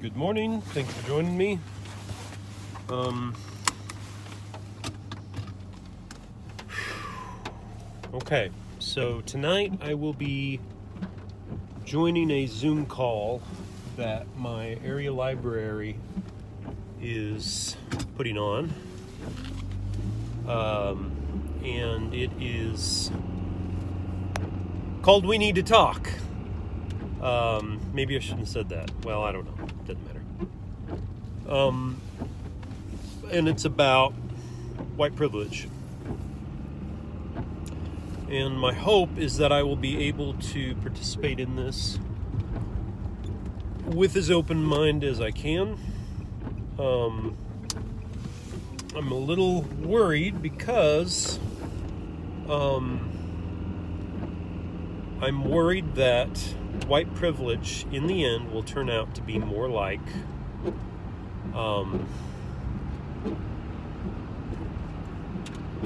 Good morning. Thank you for joining me. Okay, so tonight I will be joining a Zoom call that my area library is putting on. And it is called We Need to Talk. Maybe I shouldn't have said that. Well, I don't know. Doesn't matter. And it's about white privilege. And my hope is that I will be able to participate in this with as open mind as I can. I'm a little worried because I'm worried that white privilege in the end will turn out to be more like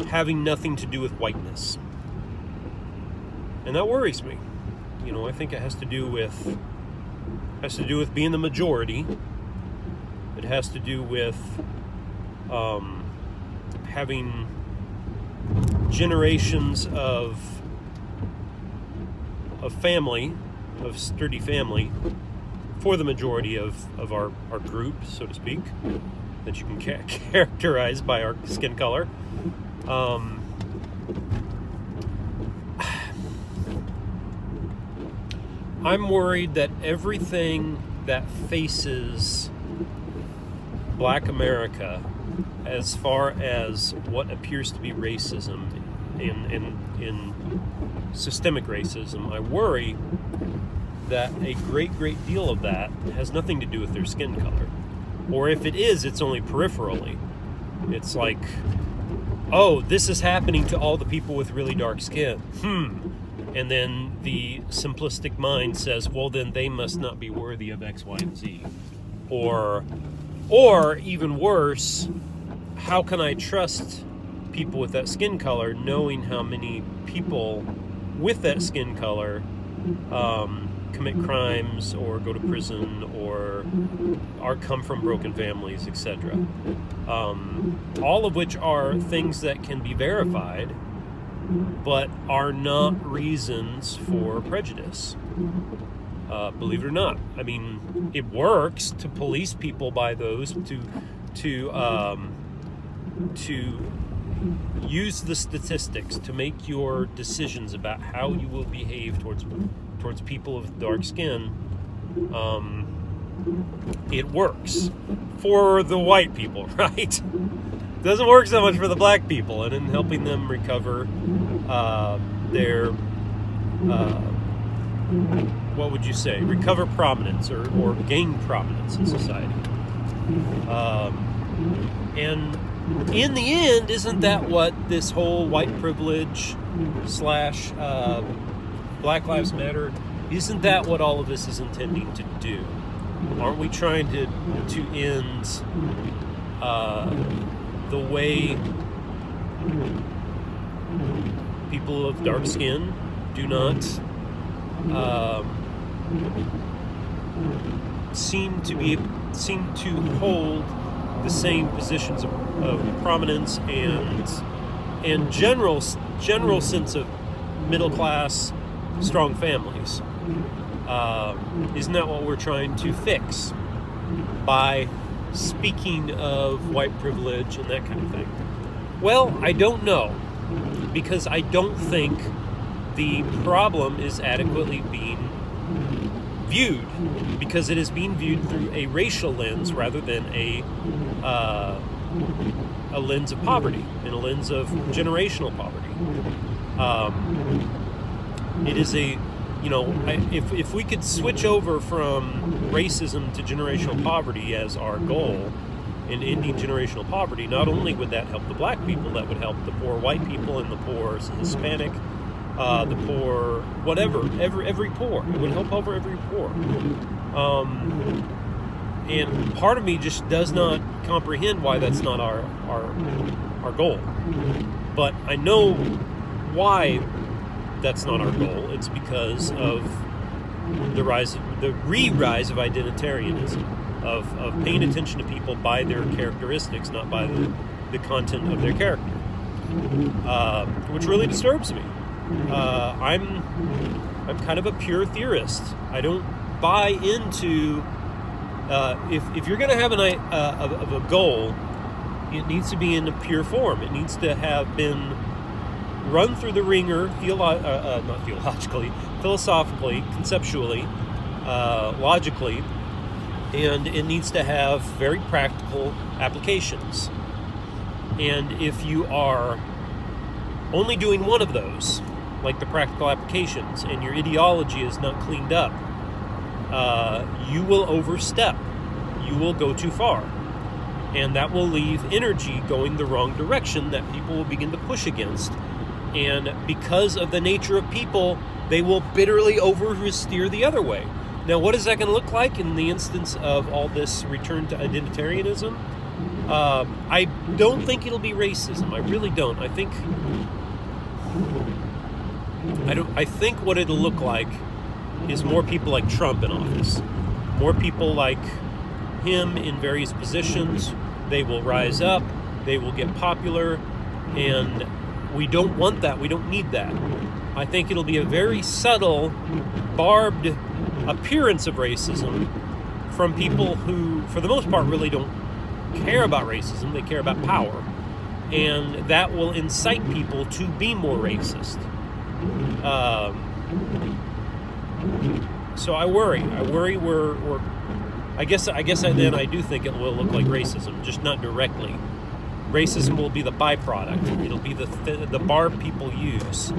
having nothing to do with whiteness. And that worries me. You know, I think it has to do with being the majority. It has to do with having generations of family, of sturdy family, for the majority of our group, so to speak, that you can characterize by our skin color. I'm worried that everything that faces Black America, as far as what appears to be racism in systemic racism, I worry that a great deal of that has nothing to do with their skin color. Or if it is, it's only peripherally. It's like, oh, this is happening to all the people with really dark skin. And then the simplistic mind says, well, then they must not be worthy of X, Y, and Z. Or even worse, how can I trust people with that skin color, knowing how many people with that skin color commit crimes or go to prison or come from broken families, etc. All of which are things that can be verified, but are not reasons for prejudice. Believe it or not. I mean, it works to police people by those, to use the statistics to make your decisions about how you will behave towards people with dark skin. It works for the white people, right? Doesn't work so much for the black people, and in helping them recover their what would you say? Recover prominence or gain prominence in society. And in the end, isn't that what this whole white privilege / Black Lives Matter, isn't that what all of this is intending to do? Aren't we trying to end the way people of dark skin do not seem to hold the same positions of prominence and general sense of middle class, strong families? Isn't that what we're trying to fix by speaking of white privilege and that kind of thing? Well, I don't know, because I don't think the problem is adequately being viewed, because it is being viewed through a racial lens rather than a lens of poverty and a lens of generational poverty. It is a, you know, if we could switch over from racism to generational poverty as our goal in ending generational poverty, not only would that help the black people, that would help the poor white people and the poor Hispanic, the poor, whatever, every poor. It would help over every poor. And part of me just does not comprehend why that's not our goal. But I know why that's not our goal. It's because of the re-rise of identitarianism, of paying attention to people by their characteristics, not by the content of their character, which really disturbs me. I'm kind of a pure theorist. I don't buy into if you're going to have a goal, it needs to be in a pure form. It needs to have been run through the ringer, not theologically, philosophically, conceptually, logically, and it needs to have very practical applications. And if you are only doing one of those, like the practical applications, and your ideology is not cleaned up, you will overstep. You will go too far. And that will leave energy going the wrong direction that people will begin to push against. And because of the nature of people, they will bitterly oversteer the other way. Now, what is that going to look like in the instance of all this return to identitarianism? I don't think it'll be racism. I really don't. I think what it'll look like is more people like Trump in office. More people like him in various positions. They will rise up. They will get popular. And we don't want that. We don't need that. I think it'll be a very subtle, barbed appearance of racism from people who, for the most part, really don't care about racism. They care about power. And that will incite people to be more racist. So I worry. I guess I do think it will look like racism, just not directly. Racism will be the byproduct. It'll be the barb people use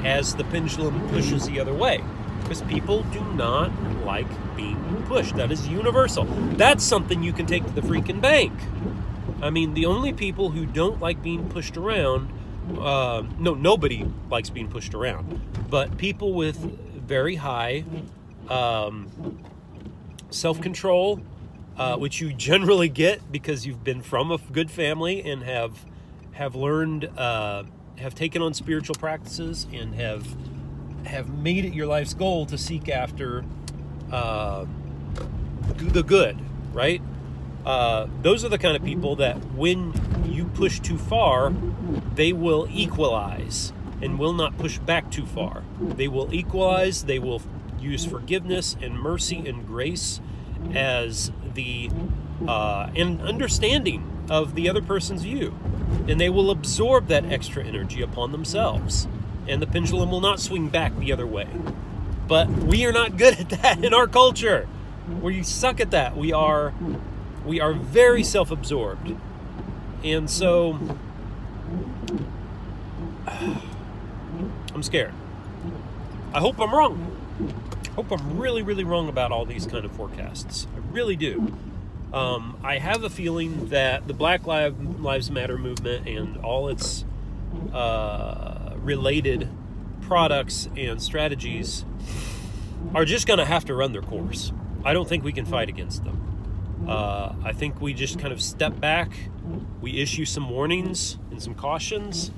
as the pendulum pushes the other way. Because people do not like being pushed. That is universal. That's something you can take to the freaking bank. I mean, the only people who don't like being pushed around, nobody likes being pushed around, but people with very high self-control, which you generally get because you've been from a good family and have learned, have taken on spiritual practices and have made it your life's goal to seek after the good, right? Those are the kind of people that when you push too far, they will equalize and will not push back too far. They will equalize, they will use forgiveness and mercy and grace as the and understanding of the other person's view. And they will absorb that extra energy upon themselves. And the pendulum will not swing back the other way. But we are not good at that in our culture. We suck at that. We are very self-absorbed. And so I'm scared. I hope I'm wrong. I hope I'm really, really wrong about all these kind of forecasts. I really do. I have a feeling that the Black Lives Matter movement and all its related products and strategies are just going to have to run their course. I don't think we can fight against them. I think we just kind of step back, we issue some warnings and some cautions,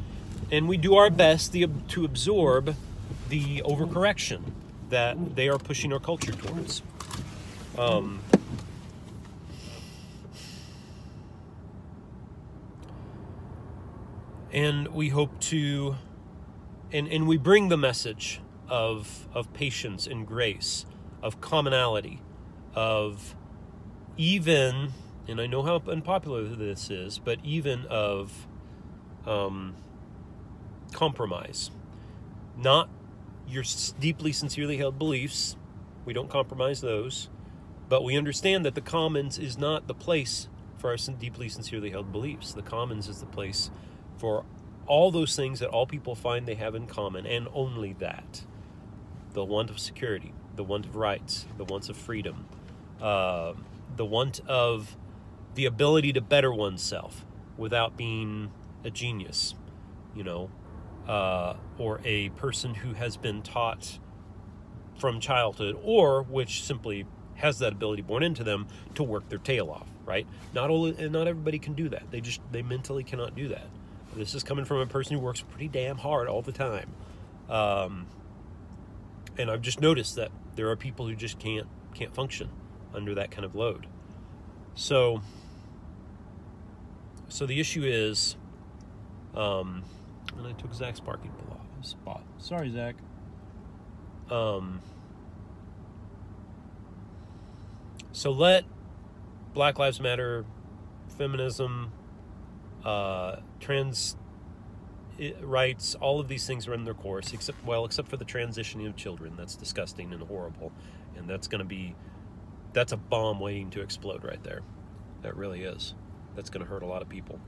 and we do our best to absorb the overcorrection that they are pushing our culture towards. And we hope to, and we bring the message of patience and grace, of commonality, of even, and I know how unpopular this is, but even of compromise. Not your deeply, sincerely held beliefs. We don't compromise those. But we understand that the commons is not the place for our deeply, sincerely held beliefs. The commons is the place for all those things that all people find they have in common, and only that. The want of security, the want of rights, the wants of freedom, the want of the ability to better oneself without being a genius, or a person who has been taught from childhood, or which simply has that ability born into them to work their tail off, right? Not everybody can do that. They mentally cannot do that. This is coming from a person who works pretty damn hard all the time. And I've just noticed that there are people who just can't function. under that kind of load. So the issue is, and I took Zach's parking spot. Sorry, Zach. So let Black Lives Matter, feminism, trans rights, all of these things run their course, except for the transitioning of children. That's disgusting and horrible, and that's a bomb waiting to explode right there. That really is. That's going to hurt a lot of people.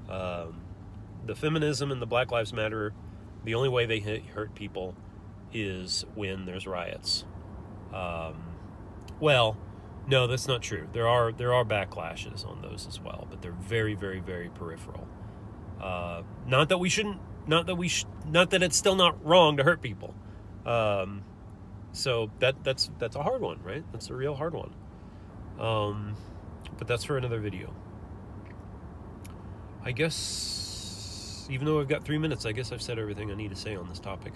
The feminism and the Black Lives Matter, the only way they hurt people is when there's riots. Well, no, that's not true. There are backlashes on those as well, but they're very, very, very peripheral. Not that it's still not wrong to hurt people. So that's a hard one, right? That's a real hard one. But that's for another video. I guess, even though I've got 3 minutes, I guess I've said everything I need to say on this topic.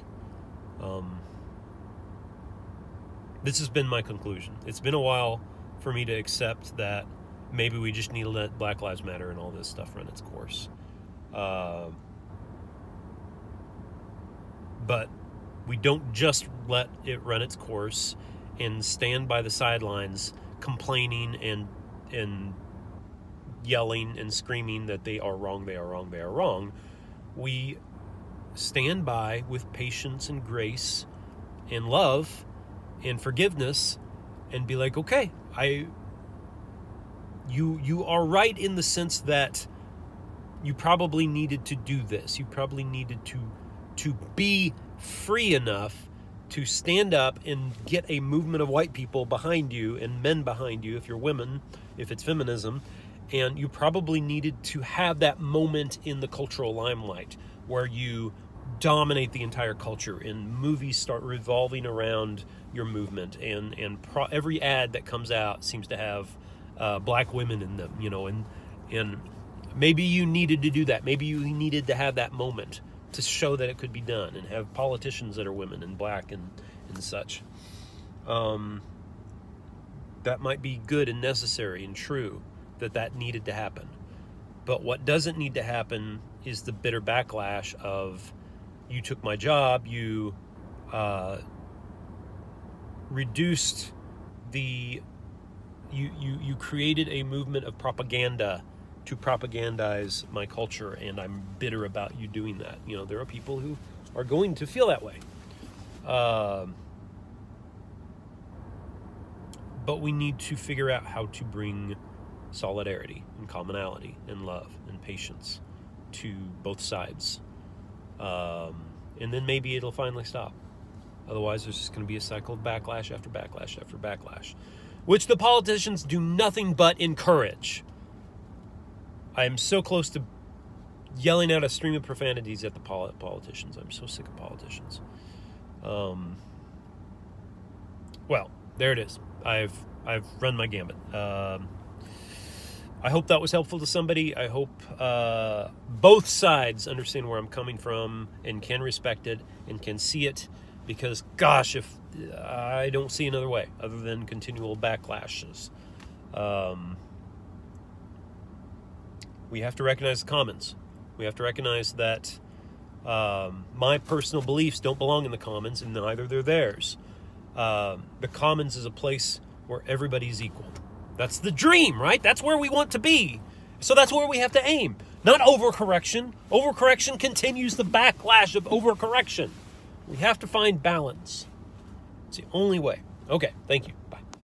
This has been my conclusion. It's been a while for me to accept that maybe we just need to let Black Lives Matter and all this stuff run its course. But we don't just let it run its course and stand by the sidelines complaining and yelling and screaming that they are wrong, they are wrong, they are wrong. We stand by with patience and grace and love and forgiveness and be like, okay, you are right in the sense that you probably needed to do this. You probably needed to be free enough to stand up and get a movement of white people behind you and men behind you if you're women, if it's feminism. And you probably needed to have that moment in the cultural limelight where you dominate the entire culture and movies start revolving around your movement, and every ad that comes out seems to have black women in them, and maybe you needed to do that. Maybe you needed to have that moment to show that it could be done, and have politicians that are women and black and such. That might be good and necessary and true that needed to happen. But what doesn't need to happen is the bitter backlash of, you took my job, you reduced you created a movement of propaganda to propagandize my culture, and I'm bitter about you doing that. There are people who are going to feel that way. But we need to figure out how to bring solidarity and commonality and love and patience to both sides. And then maybe it'll finally stop. Otherwise, there's just going to be a cycle of backlash after backlash after backlash, which the politicians do nothing but encourage. I am so close to yelling out a stream of profanities at the politicians. I'm so sick of politicians. Well, there it is. I've run my gambit. I hope that was helpful to somebody. I hope both sides understand where I'm coming from and can respect it and can see it, because, gosh, if I don't see another way other than continual backlashes. We have to recognize the commons. We have to recognize that my personal beliefs don't belong in the commons, and neither they're theirs. The commons is a place where everybody's equal. That's the dream, right? That's where we want to be. So that's where we have to aim. Not overcorrection. Overcorrection continues the backlash of overcorrection. We have to find balance. It's the only way. Okay, thank you. Bye.